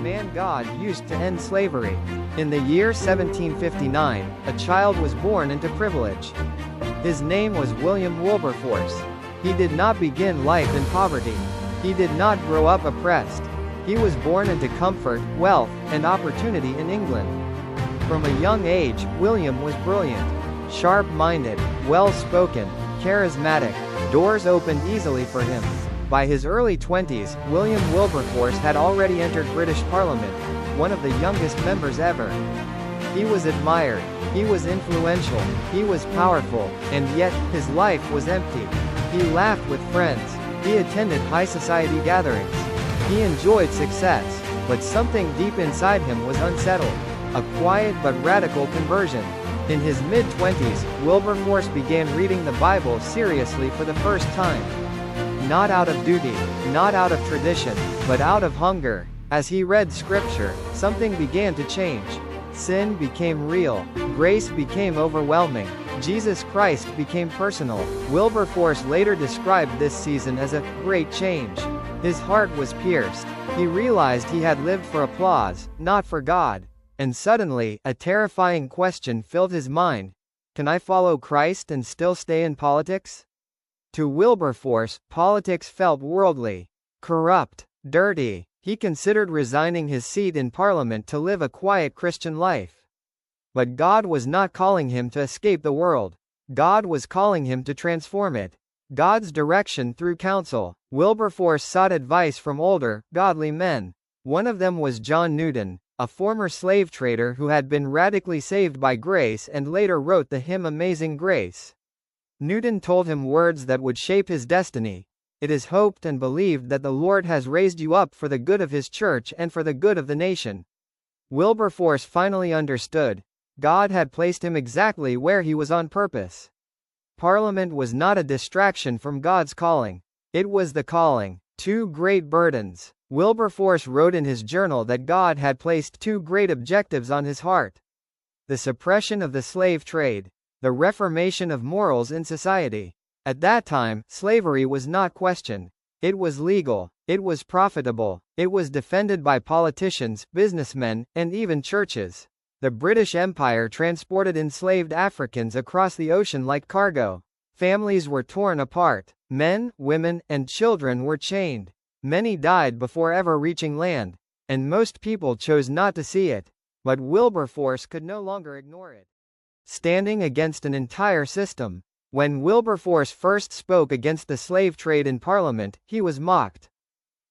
man God used to end slavery. In the year 1759, a child was born into privilege. His name was William Wilberforce. He did not begin life in poverty. He did not grow up oppressed. He was born into comfort, wealth, and opportunity in England. From a young age, William was brilliant, sharp-minded, well-spoken, charismatic. Doors opened easily for him. By his early 20s, William Wilberforce had already entered British Parliament, one of the youngest members ever. He was admired, he was influential, he was powerful, and yet, his life was empty. He laughed with friends. He attended high society gatherings. He enjoyed success, but something deep inside him was unsettled. A quiet but radical conversion. In his mid-20s, Wilberforce began reading the Bible seriously for the first time. Not out of duty, not out of tradition, but out of hunger. As he read scripture, something began to change. Sin became real. Grace became overwhelming. Jesus Christ became personal. Wilberforce later described this season as a great change. His heart was pierced. He realized he had lived for applause, not for God. And suddenly, a terrifying question filled his mind. Can I follow Christ and still stay in politics? To Wilberforce, politics felt worldly, corrupt, dirty. He considered resigning his seat in Parliament to live a quiet Christian life. But God was not calling him to escape the world. God was calling him to transform it. God's direction through counsel. Wilberforce sought advice from older, godly men. One of them was John Newton, a former slave trader who had been radically saved by grace and later wrote the hymn Amazing Grace. Newton told him words that would shape his destiny. It is hoped and believed that the Lord has raised you up for the good of his church and for the good of the nation. Wilberforce finally understood. God had placed him exactly where he was on purpose. Parliament was not a distraction from God's calling. It was the calling. Two great burdens. Wilberforce wrote in his journal that God had placed two great objectives on his heart: the suppression of the slave trade, the reformation of morals in society. At that time, slavery was not questioned. It was legal. It was profitable. It was defended by politicians, businessmen, and even churches. The British Empire transported enslaved Africans across the ocean like cargo. Families were torn apart. Men, women, and children were chained. Many died before ever reaching land. And most people chose not to see it. But Wilberforce could no longer ignore it. Standing against an entire system. When Wilberforce first spoke against the slave trade in Parliament, he was mocked.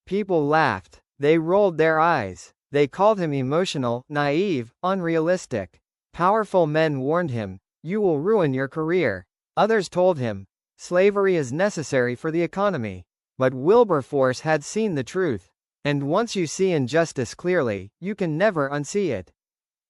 People laughed. They rolled their eyes. They called him emotional, naive, unrealistic. Powerful men warned him, "You will ruin your career." Others told him, "Slavery is necessary for the economy." But Wilberforce had seen the truth. And once you see injustice clearly, you can never unsee it.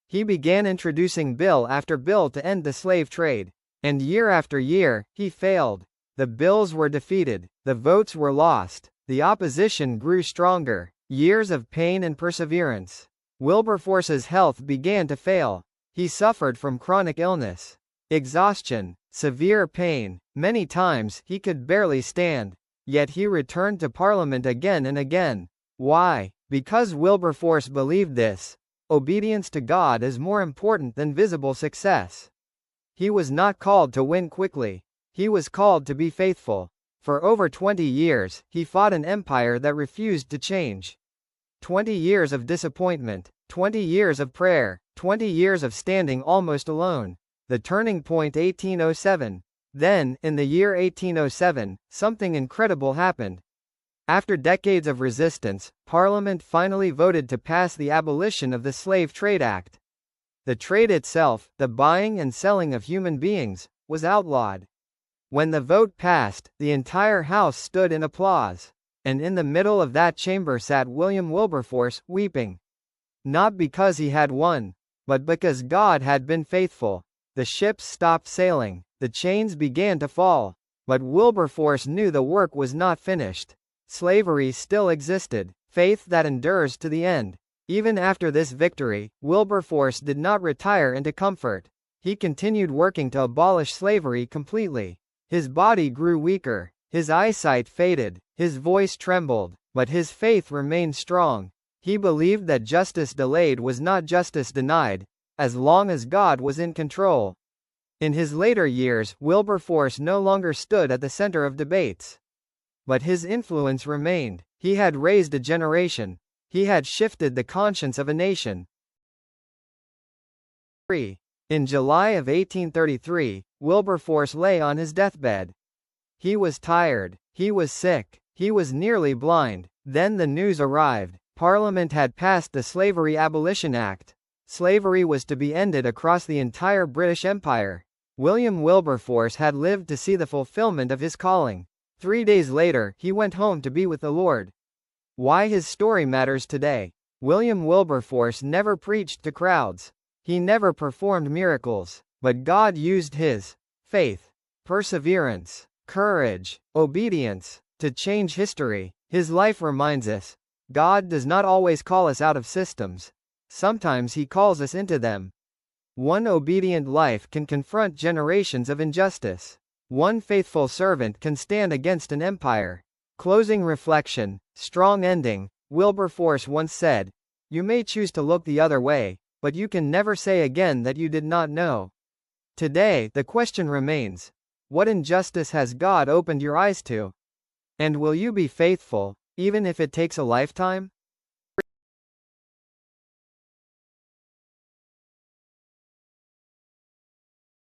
He began introducing bill after bill to end the slave trade. And year after year, he failed. The bills were defeated. The votes were lost. The opposition grew stronger. Years of pain and perseverance. Wilberforce's health began to fail. He suffered from chronic illness, exhaustion, severe pain. Many times, he could barely stand. Yet he returned to Parliament again and again. Why? Because Wilberforce believed this. Obedience to God is more important than visible success. He was not called to win quickly. He was called to be faithful. For over 20 years, he fought an empire that refused to change. 20 years of disappointment, 20 years of prayer, 20 years of standing almost alone. The turning point 1807. Then, in the year 1807, something incredible happened. After decades of resistance, Parliament finally voted to pass the abolition of the Slave Trade Act. The trade itself, the buying and selling of human beings, was outlawed. When the vote passed, the entire House stood in applause. And in the middle of that chamber sat William Wilberforce, weeping. Not because he had won, but because God had been faithful. The ships stopped sailing. The chains began to fall. But Wilberforce knew the work was not finished. Slavery still existed. Faith that endures to the end. Even after this victory, Wilberforce did not retire into comfort. He continued working to abolish slavery completely. His body grew weaker. His eyesight faded. His voice trembled. But his faith remained strong. He believed that justice delayed was not justice denied, as long as God was in control. In his later years, Wilberforce no longer stood at the center of debates. But his influence remained. He had raised a generation. He had shifted the conscience of a nation. In July of 1833, Wilberforce lay on his deathbed. He was tired. He was sick. He was nearly blind. Then the news arrived. Parliament had passed the Slavery Abolition Act. Slavery was to be ended across the entire British Empire. William Wilberforce had lived to see the fulfillment of his calling. 3 days later, he went home to be with the Lord. Why his story matters today. William Wilberforce never preached to crowds. He never performed miracles. But God used his faith, perseverance, courage, obedience, to change history. His life reminds us, God does not always call us out of systems. Sometimes he calls us into them. One obedient life can confront generations of injustice. One faithful servant can stand against an empire. Closing reflection, strong ending. Wilberforce once said, "You may choose to look the other way, but you can never say again that you did not know." Today, the question remains, what injustice has God opened your eyes to? And will you be faithful, even if it takes a lifetime?